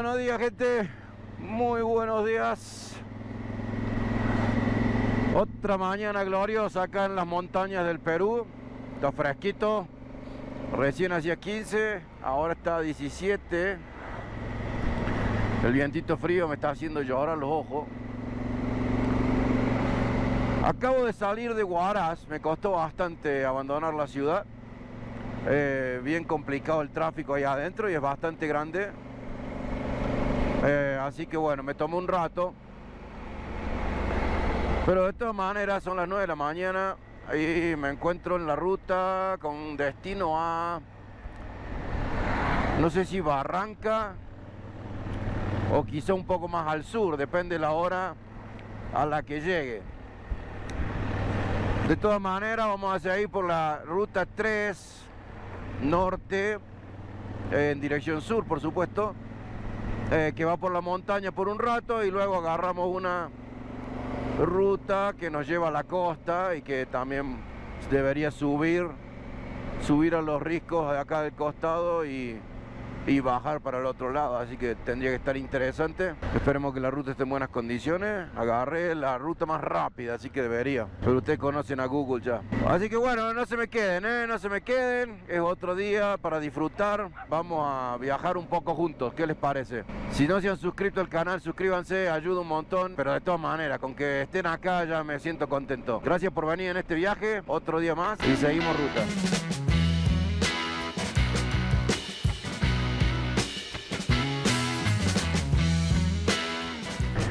Buenos días, gente. Muy buenos días. Otra mañana gloriosa acá en las montañas del Perú. Está fresquito. Recién hacía 15, ahora está 17. El vientito frío me está haciendo llorar los ojos. Acabo de salir de Huaraz. Me costó bastante abandonar la ciudad. Bien complicado el tráfico ahí adentro y es bastante grande. Así que bueno, me tomó un rato. Pero de todas maneras son las 9 de la mañana y me encuentro en la ruta con destino a... no sé si Barranca o quizá un poco más al sur, depende de la hora a la que llegue. De todas maneras vamos a seguir por la ruta 3 norte, en dirección sur por supuesto, que va por la montaña por un rato y luego agarramos una ruta que nos lleva a la costa y que también debería subir a los riscos de acá del costado y bajar para el otro lado, así que tendría que estar interesante. Esperemos que la ruta esté en buenas condiciones. Agarré la ruta más rápida, así que debería, pero ustedes conocen a Google ya. Así que bueno, no se me queden, no se me queden. Es otro día para disfrutar. Vamos a viajar un poco juntos, ¿qué les parece? Si no se han suscrito al canal, suscríbanse, ayuda un montón. Pero de todas maneras, con que estén acá ya me siento contento. Gracias por venir en este viaje, otro día más y seguimos ruta.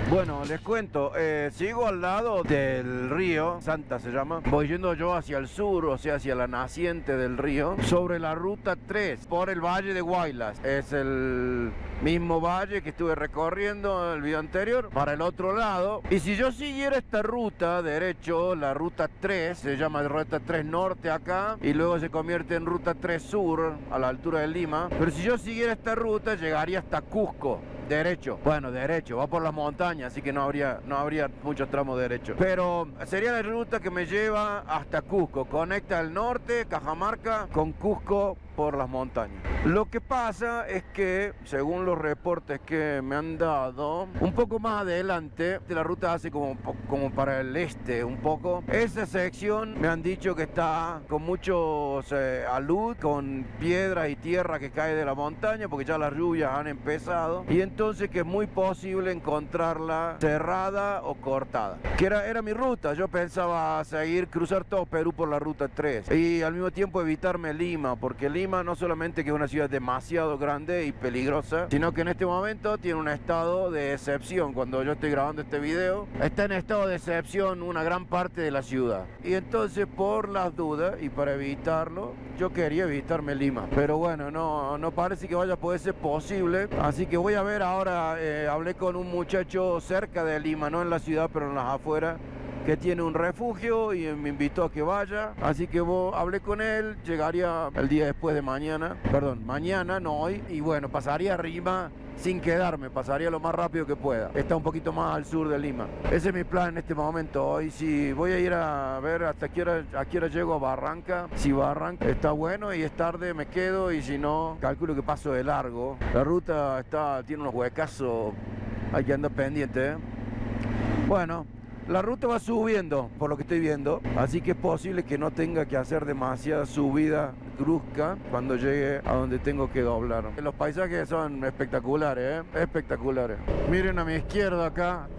Bueno, les cuento, sigo al lado del río, Santa se llama. Voy yendo yo hacia el sur, o sea, hacia la naciente del río, sobre la ruta 3, por el valle de Huaylas. Es el mismo valle que estuve recorriendo en el video anterior, para el otro lado. Y si yo siguiera esta ruta derecho, la ruta 3, se llama ruta 3 norte acá, y luego se convierte en ruta 3 sur, a la altura de Lima. Pero si yo siguiera esta ruta, llegaría hasta Cusco. Derecho, bueno, derecho, va por las montañas, así que no habría muchos tramos derechos. Pero sería la ruta que me lleva hasta Cusco, conecta el norte, Cajamarca, con Cusco por las montañas. Lo que pasa es que, según los reportes que me han dado, un poco más adelante, la ruta hace como para el este un poco. Esa sección me han dicho que está con muchos alud, con piedras y tierra que cae de la montaña, porque ya las lluvias han empezado. Y entonces que es muy posible encontrarla cerrada o cortada. Que era mi ruta, yo pensaba cruzar todo Perú por la ruta 3. Y al mismo tiempo evitarme Lima, porque Lima no solamente que es una ciudad demasiado grande y peligrosa, sino que en este momento tiene un estado de excepción. Cuando yo estoy grabando este video, está en estado de excepción una gran parte de la ciudad. Y entonces, por las dudas y para evitarlo, yo quería evitarme Lima. Pero bueno, no parece que vaya a poder ser posible. Así que voy a ver ahora, hablé con un muchacho cerca de Lima, no en la ciudad, pero en las afueras, que tiene un refugio y me invitó a que vaya. Así que hablé con él, llegaría el día después de mañana. Perdón, mañana, no hoy. Y bueno, pasaría a Lima sin quedarme, pasaría lo más rápido que pueda. Está un poquito más al sur de Lima. Ese es mi plan en este momento. Hoy sí voy a ir a ver a qué hora llego a Barranca. Si Barranca está bueno y es tarde, me quedo. Y si no, calculo que paso de largo. La ruta tiene unos huecazos, hay que andar pendiente, Bueno, la ruta va subiendo, por lo que estoy viendo, así que es posible que no tenga que hacer demasiada subida brusca cuando llegue a donde tengo que doblar. Los paisajes son espectaculares, espectaculares. Miren a mi izquierda acá,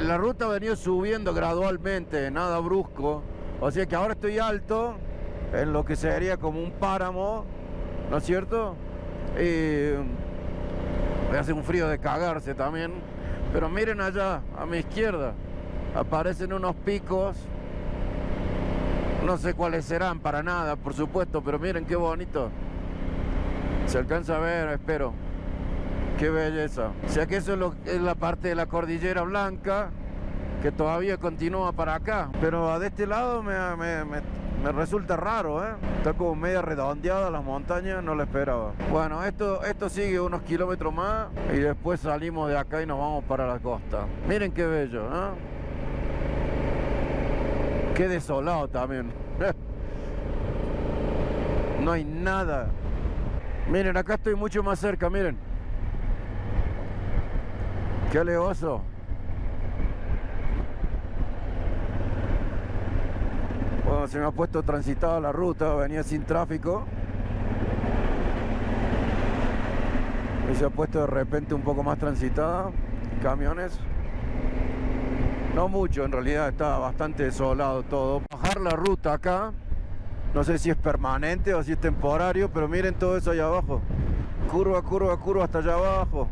la ruta ha venido subiendo gradualmente, nada brusco, o sea que ahora estoy alto, en lo que sería como un páramo, ¿no es cierto? Y hace un frío de cagarse también. Pero miren allá, a mi izquierda, aparecen unos picos. No sé cuáles serán, para nada, por supuesto, pero miren qué bonito. Se alcanza a ver, espero. Qué belleza. O sea que eso es la parte de la Cordillera Blanca, que todavía continúa para acá. Pero de este lado me resulta raro, Está como media redondeada las montañas, no lo esperaba. Bueno, esto sigue unos kilómetros más y después salimos de acá y nos vamos para la costa. Miren qué bello, Qué desolado también. No hay nada. Miren, acá estoy mucho más cerca, miren. Qué alevoso. Bueno, se me ha puesto transitada la ruta, venía sin tráfico. Y se ha puesto de repente un poco más transitada. Camiones. No mucho, en realidad está bastante desolado todo. Bajar la ruta acá. No sé si es permanente o si es temporario, pero miren todo eso allá abajo. Curva, curva, curva hasta allá abajo.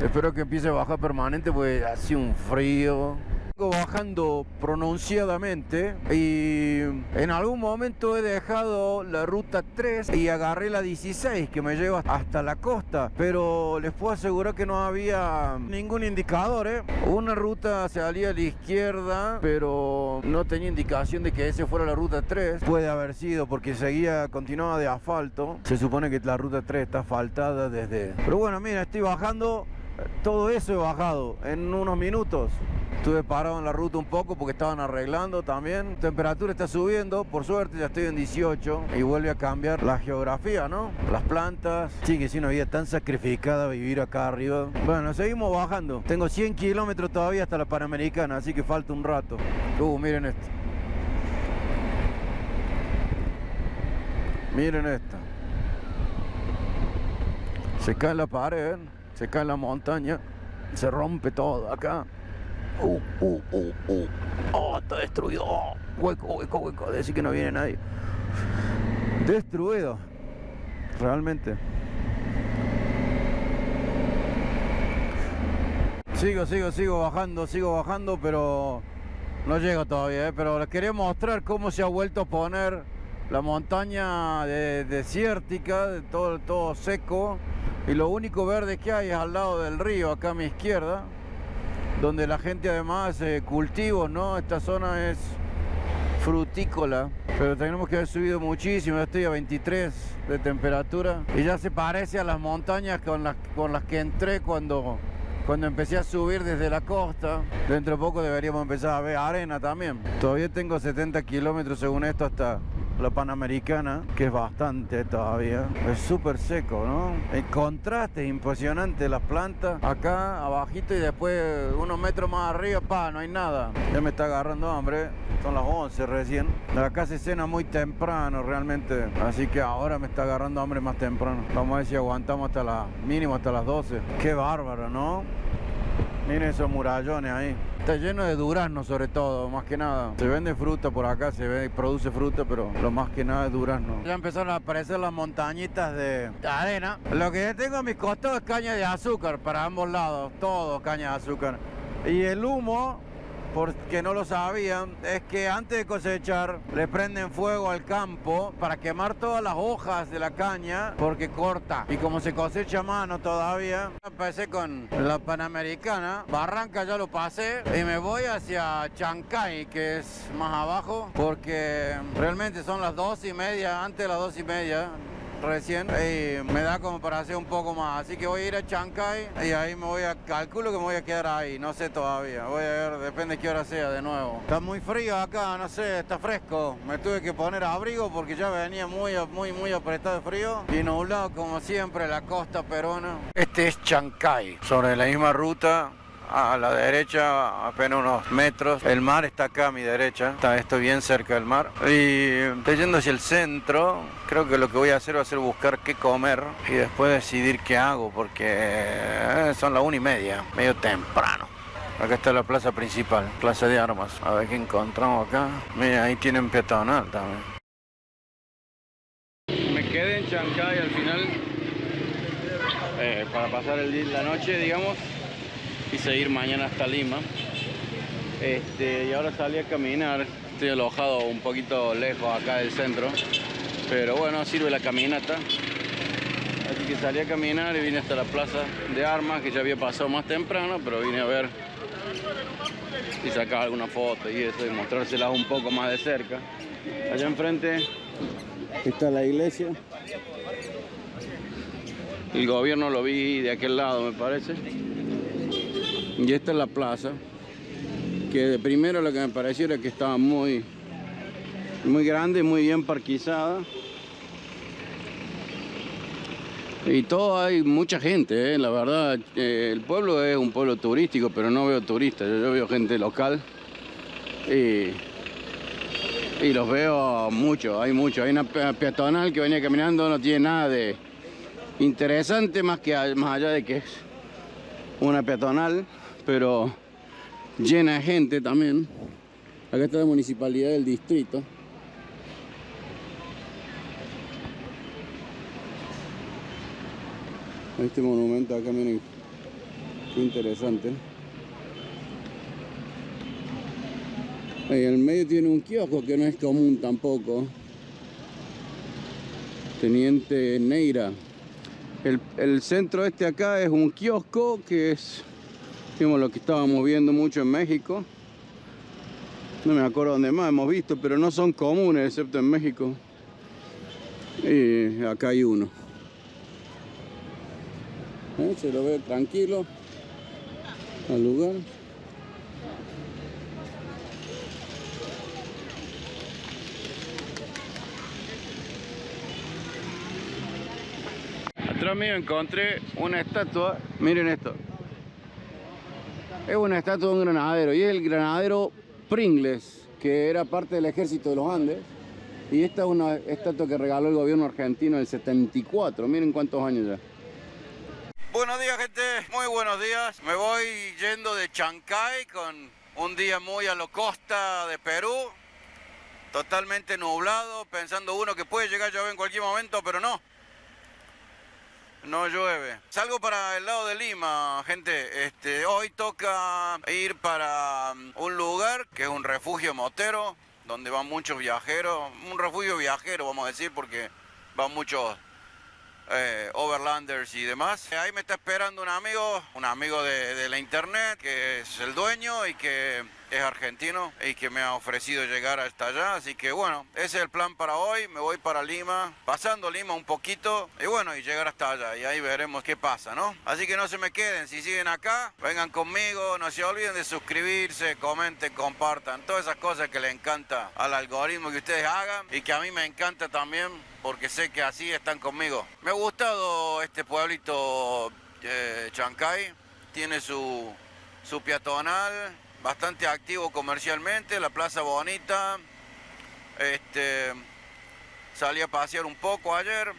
Espero que empiece a bajar permanente porque hace un frío. Vengo bajando pronunciadamente y en algún momento he dejado la ruta 3 y agarré la 16 que me lleva hasta la costa, pero les puedo asegurar que no había ningún indicador, ¿eh? Una ruta salía a la izquierda, pero no tenía indicación de que ese fuera la ruta 3. Puede haber sido porque continuaba de asfalto. Se supone que la ruta 3 está asfaltada desde... Pero bueno, mira, estoy bajando, todo eso he bajado en unos minutos. Estuve parado en la ruta un poco porque estaban arreglando también. La temperatura está subiendo, por suerte ya estoy en 18 y vuelve a cambiar la geografía, ¿no? Las plantas. Sí, que sí, una vida tan sacrificada vivir acá arriba. Bueno, seguimos bajando. Tengo 100 kilómetros todavía hasta la Panamericana, así que falta un rato. Miren esto. Miren esto. Se cae la pared, se cae la montaña, se rompe todo acá. Oh, está destruido. Oh, hueco, hueco, hueco. Decir que no viene nadie. Destruido. Realmente. Sigo bajando, pero no llego todavía, pero les quería mostrar cómo se ha vuelto a poner la montaña desértica, de todo seco. Y lo único verde que hay es al lado del río, acá a mi izquierda, donde la gente además hace cultivos, ¿no? Esta zona es frutícola, pero tenemos que haber subido muchísimo. Yo estoy a 23 de temperatura y ya se parece a las montañas con las que entré cuando empecé a subir desde la costa. Dentro de poco deberíamos empezar a ver arena también. Todavía tengo 70 kilómetros según esto hasta la Panamericana, que es bastante todavía. Es súper seco, ¿no? El contraste es impresionante, las plantas acá abajito y después unos metros más arriba, no hay nada. Ya me está agarrando hambre, son las 11 recién. Acá se cena muy temprano realmente, así que ahora me está agarrando hambre más temprano. Vamos a ver si aguantamos mínimo hasta las 12. Qué bárbaro, ¿no? Miren esos murallones ahí. Está lleno de durazno sobre todo, más que nada. Se vende fruta por acá, produce fruta, pero lo más que nada es durazno. Ya empezaron a aparecer las montañitas de arena. Lo que yo tengo a mis costados es caña de azúcar para ambos lados, todo caña de azúcar. Y el humo, porque no lo sabían, es que antes de cosechar le prenden fuego al campo para quemar todas las hojas de la caña porque corta. Y como se cosecha a mano todavía, empecé con la Panamericana. Barranca ya lo pasé y me voy hacia Chancay, que es más abajo, porque realmente son las 2:30, antes de las 2:30 recién, y me da como para hacer un poco más, así que voy a ir a Chancay y ahí calculo que me voy a quedar ahí, no sé todavía, voy a ver, depende de qué hora sea de nuevo. Está muy frío acá, no sé, está fresco, me tuve que poner abrigo porque ya venía muy apretado de frío y nublado como siempre la costa peruana. Este es Chancay, sobre la misma ruta. A la derecha, apenas unos metros, el mar está acá a mi derecha, estoy bien cerca del mar y estoy yendo hacia el centro. Creo que lo que voy a hacer va a ser buscar qué comer y después decidir qué hago, porque son las 1:30, medio temprano. Acá está la plaza principal, plaza de armas. A ver qué encontramos acá. Mira, ahí tienen peatonal también. Me quedé en Chancay al final para pasar la noche, digamos, y seguir mañana hasta Lima. Y ahora salí a caminar. Estoy alojado un poquito lejos acá del centro, pero bueno, sirve la caminata. Así que salí a caminar y vine hasta la plaza de armas, que ya había pasado más temprano, pero vine a ver y sacar alguna foto y eso, y mostrárselas un poco más de cerca. Allá enfrente está la iglesia. El gobierno lo vi de aquel lado, me parece. Y esta es la plaza, que de primero lo que me pareció era que estaba muy grande, muy bien parquizada. Y todo, hay mucha gente, la verdad. El pueblo es un pueblo turístico, pero no veo turistas, yo veo gente local. Y los veo mucho, hay mucho. Hay una peatonal que venía caminando, no tiene nada de interesante más allá de que es una peatonal, pero llena de gente también. Acá está la municipalidad del distrito. Este monumento acá, miren, qué interesante. En el medio tiene un kiosco que no es común tampoco. Teniente Neira. El centro este acá es un kiosco que es, digamos, lo que estábamos viendo mucho en México. No me acuerdo dónde más hemos visto, pero no son comunes excepto en México. Y acá hay uno. Se lo ve tranquilo al lugar. Atrás mío encontré una estatua, miren esto. Es una estatua de un granadero y es el granadero Pringles, que era parte del ejército de los Andes. Y esta es una estatua que regaló el gobierno argentino en el 74, miren cuántos años ya. Buenos días, gente, muy buenos días. Me voy yendo de Chancay con un día muy a lo costa de Perú. Totalmente nublado, pensando uno que puede llegar a llover en cualquier momento, pero no. No llueve. Salgo para el lado de Lima, gente. Hoy toca ir para un lugar que es un refugio motero, donde van muchos viajeros. Un refugio viajero, vamos a decir, porque van muchos overlanders y demás. Ahí me está esperando un amigo de la internet, que es el dueño y que es argentino y que me ha ofrecido llegar hasta allá. Así que bueno, ese es el plan para hoy. Me voy para Lima, pasando Lima un poquito y bueno, y llegar hasta allá y ahí veremos qué pasa, ¿no? Así que no se me queden, si siguen acá, vengan conmigo, no se olviden de suscribirse, comenten, compartan, todas esas cosas que le encanta al algoritmo que ustedes hagan y que a mí me encanta también, porque sé que así están conmigo. Me ha gustado este pueblito Chancay, tiene su peatonal, bastante activo comercialmente, la plaza bonita. Salí a pasear un poco ayer.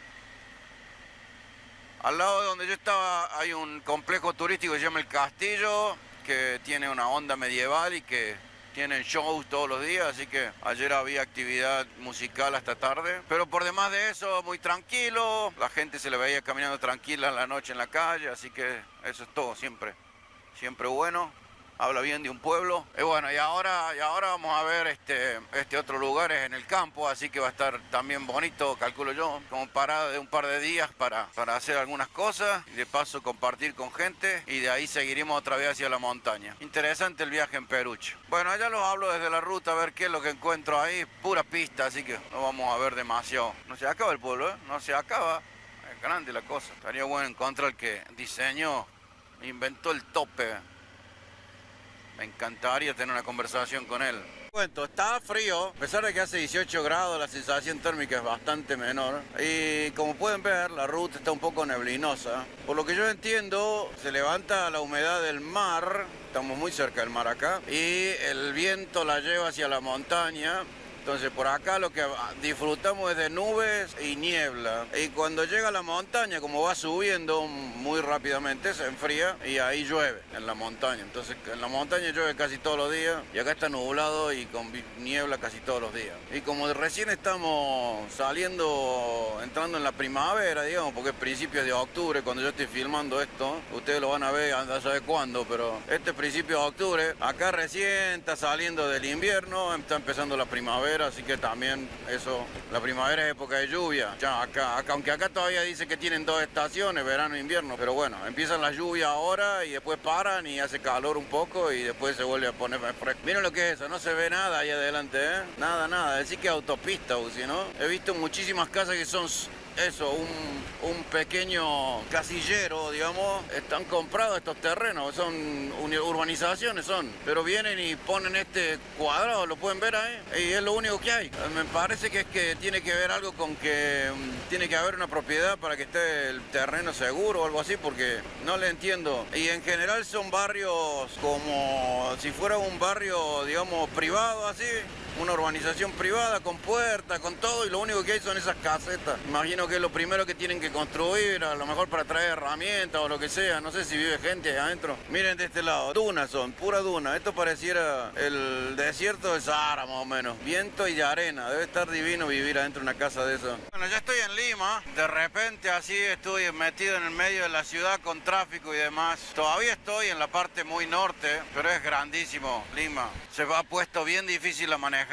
Al lado de donde yo estaba hay un complejo turístico que se llama El Castillo, que tiene una onda medieval y que tienen shows todos los días, así que ayer había actividad musical hasta tarde. Pero por demás de eso, muy tranquilo, la gente se le veía caminando tranquila en la noche en la calle, así que eso es todo, siempre bueno. Habla bien de un pueblo. Y bueno, y ahora vamos a ver este otro lugar, es en el campo, así que va a estar también bonito, calculo yo, como parada de un par de días para hacer algunas cosas y de paso compartir con gente y de ahí seguiremos otra vez hacia la montaña. Interesante el viaje en Peruche. Bueno, allá los hablo desde la ruta, a ver qué es lo que encuentro ahí, pura pista, así que no vamos a ver demasiado. No se acaba el pueblo, no se acaba, es grande la cosa. Estaría bueno encontrar el que diseñó, inventó el tope. Me encantaría tener una conversación con él. Cuento, está frío, a pesar de que hace 18 grados, la sensación térmica es bastante menor. Y como pueden ver, la ruta está un poco neblinosa. Por lo que yo entiendo, se levanta la humedad del mar, estamos muy cerca del mar acá, y el viento la lleva hacia la montaña. Entonces por acá lo que disfrutamos es de nubes y niebla. Y cuando llega a la montaña, como va subiendo muy rápidamente, se enfría y ahí llueve en la montaña. Entonces en la montaña llueve casi todos los días y acá está nublado y con niebla casi todos los días. Y como recién estamos entrando en la primavera, digamos, porque es principios de octubre, cuando yo estoy filmando esto, ustedes lo van a ver, no sabe cuándo, pero este es principio de octubre, acá recién está saliendo del invierno, está empezando la primavera. Así que también eso, la primavera es época de lluvia. Ya acá, aunque acá todavía dice que tienen dos estaciones, verano e invierno, pero bueno, empiezan las lluvias ahora y después paran y hace calor un poco y después se vuelve a poner más fresco. Miren lo que es eso, no se ve nada ahí adelante, ¿eh? Nada, decir que autopista, o si no, he visto muchísimas casas que son eso, un pequeño casillero, digamos, están comprados estos terrenos, son urbanizaciones son, pero vienen y ponen este cuadrado, lo pueden ver ahí, y es lo único que hay. Me parece que es que tiene que ver algo con que tiene que haber una propiedad para que esté el terreno seguro o algo así, porque no le entiendo. Y en general son barrios como si fuera un barrio, digamos, privado así, una urbanización privada con puertas, con todo, y lo único que hay son esas casetas. Imagino que es lo primero que tienen que construir, a lo mejor para traer herramientas o lo que sea. No sé si vive gente ahí adentro. Miren de este lado, dunas son, pura duna. Esto pareciera el desierto de Sahara más o menos. Viento y arena. Debe estar divino vivir adentro de una casa de eso. Bueno, ya estoy en Lima. De repente así estoy metido en el medio de la ciudad con tráfico y demás. Todavía estoy en la parte muy norte, pero es grandísimo Lima. Se ha puesto bien difícil la manejada.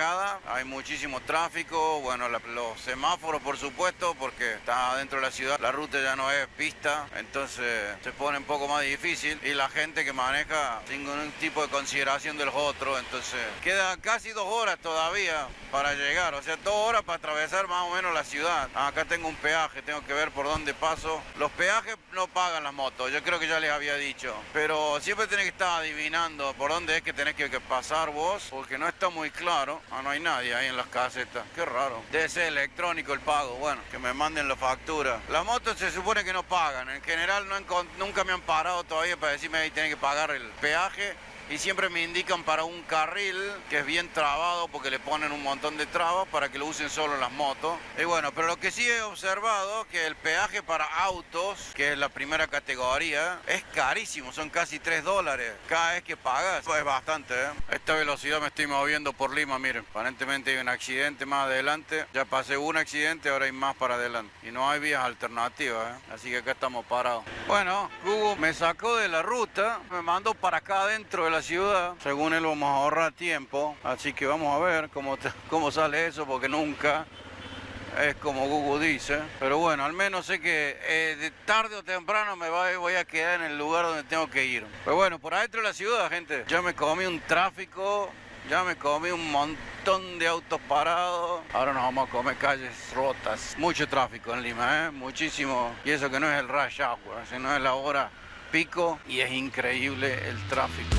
Hay muchísimo tráfico, bueno, los semáforos por supuesto, porque está dentro de la ciudad, la ruta ya no es pista, entonces se pone un poco más difícil, y la gente que maneja sin ningún tipo de consideración de los otros, entonces quedan casi 2 horas todavía para llegar, o sea, 2 horas para atravesar más o menos la ciudad. Acá tengo un peaje, tengo que ver por dónde paso. Los peajes no pagan las motos, yo creo que ya les había dicho, pero siempre tenés que estar adivinando por dónde es que tenés que pasar vos, porque no está muy claro. Ah, no hay nadie ahí en las casetas. Qué raro. Debe ser electrónico el pago. Bueno, que me manden la factura. Las motos se supone que no pagan. En general nunca me han parado todavía para decirme que tienen que pagar el peaje. Y siempre me indican para un carril que es bien trabado porque le ponen un montón de trabas para que lo usen solo las motos. Y bueno, pero lo que sí he observado que el peaje para autos, que es la primera categoría, es carísimo, son casi $3 cada vez que pagas. Es bastante, ¿eh? A esta velocidad me estoy moviendo por Lima, miren. Aparentemente hay un accidente más adelante. Ya pasé un accidente, ahora hay más para adelante. Y no hay vías alternativas, ¿eh? Así que acá estamos parados. Bueno, Google me sacó de la ruta, me mandó para acá adentro de la ciudad. Según él vamos a ahorrar tiempo, así que vamos a ver cómo sale eso, porque nunca es como Google dice. Pero bueno, al menos sé que de tarde o temprano voy a quedar en el lugar donde tengo que ir. Pero bueno, por adentro de la ciudad, gente, ya me comí un tráfico, ya me comí un montón de autos parados. Ahora nos vamos a comer calles rotas. Mucho tráfico en Lima, muchísimo. Y eso que no es el rush hour, sino es la hora pico, y es increíble el tráfico.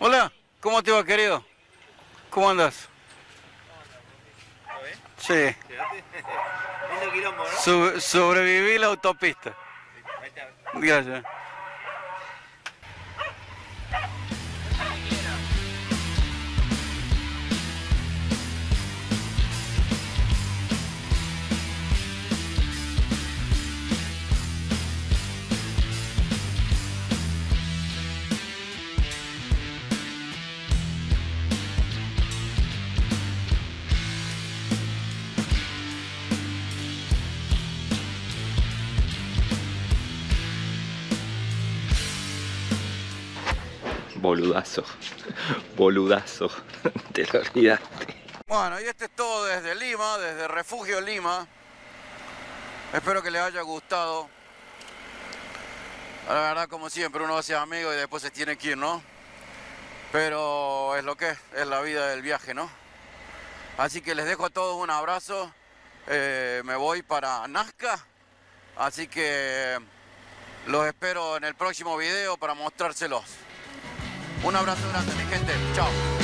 Hola, ¿cómo te va, querido? ¿Cómo andas? ¿Todo bien? Sí, Lindo quilombo, ¿no? sobreviví la autopista. Ahí está. Gracias. Boludazo, boludazo, te lo olvidaste. Bueno, y este es todo desde Lima, desde Refugio Lima. Espero que les haya gustado. La verdad, como siempre, uno hace amigo y después se tiene que ir, ¿no? Pero es lo que es la vida del viaje, ¿no? Así que les dejo a todos un abrazo. Me voy para Nazca. Así que los espero en el próximo video para mostrárselos. Un abrazo grande, mi gente. Chao.